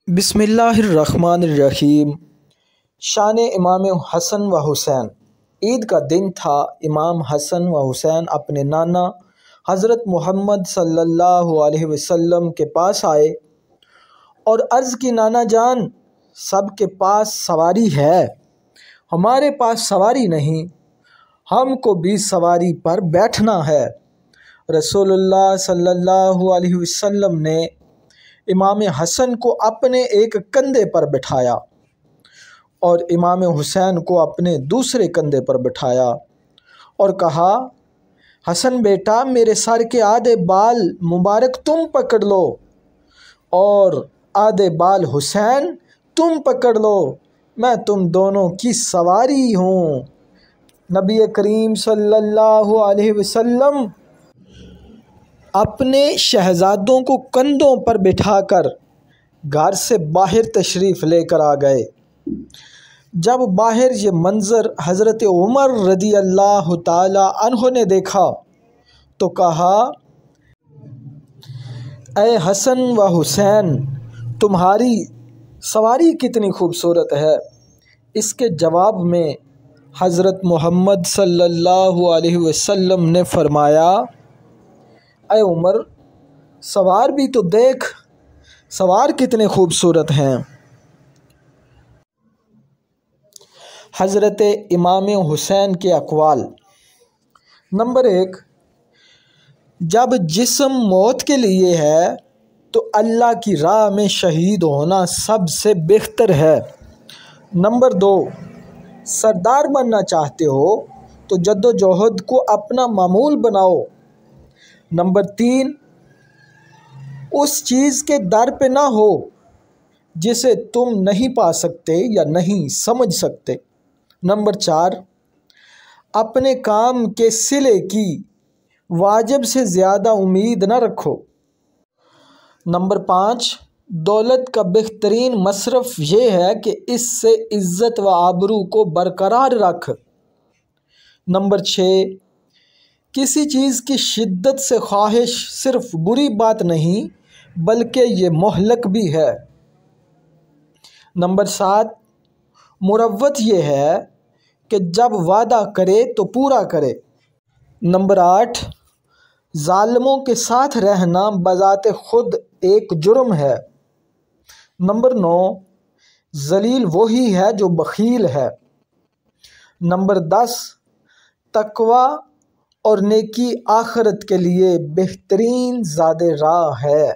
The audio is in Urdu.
بسم اللہ الرحمن الرحیم۔ شان امام حسن و حسین۔ عید کا دن تھا۔ امام حسن و حسین اپنے نانا حضرت محمد صلی اللہ علیہ وسلم کے پاس آئے اور عرض کی، نانا جان، سب کے پاس سواری ہے، ہمارے پاس سواری نہیں، ہم کو بھی سواری پر بیٹھنا ہے۔ رسول اللہ صلی اللہ علیہ وسلم نے امام حسن کو اپنے ایک کندھے پر بٹھایا اور امام حسین کو اپنے دوسرے کندھے پر بٹھایا اور کہا، حسن بیٹا، میرے سر کے آدھے بال مبارک تم پکڑ لو اور آدھے بال حسین تم پکڑ لو، میں تم دونوں کی سواری ہوں۔ نبی کریم صلی اللہ علیہ وسلم اپنے شہزادوں کو کندھوں پر بٹھا کر گھر سے باہر تشریف لے کر آ گئے۔ جب باہر یہ منظر حضرت عمر رضی اللہ تعالی عنہ نے دیکھا تو کہا، اے حسن و حسین، تمہاری سواری کتنی خوبصورت ہے۔ اس کے جواب میں حضرت محمد صلی اللہ علیہ وسلم نے فرمایا، اے عمر، سوار بھی تو دیکھ، سوار کتنے خوبصورت ہیں۔ حضرت امام حسین کے اقوال۔ نمبر 1، جب جسم موت کے لیے ہے تو اللہ کی راہ میں شہید ہونا سب سے بہتر ہے۔ نمبر 2، سردار بننا چاہتے ہو تو جدوجہد کو اپنا معمول بناؤ۔ نمبر 3، اس چیز کے در پہ نہ ہو جسے تم نہیں پا سکتے یا نہیں سمجھ سکتے۔ نمبر 4، اپنے کام کے صلے کی واجب سے زیادہ امید نہ رکھو۔ نمبر 5، دولت کا بہترین مصرف یہ ہے کہ اس سے عزت و آبرو کو برقرار رکھ۔ نمبر 6، کسی چیز کی شدت سے خواہش صرف بری بات نہیں بلکہ یہ مہلک بھی ہے۔ نمبر 7، مروت یہ ہے کہ جب وعدہ کرے تو پورا کرے۔ نمبر 8، ظالموں کے ساتھ رہنا بذات خود ایک جرم ہے۔ نمبر 9، ذلیل وہی ہے جو بخیل ہے۔ نمبر 10، تقویٰ اور نیکی آخرت کے لیے بہترین زاد راہ ہے۔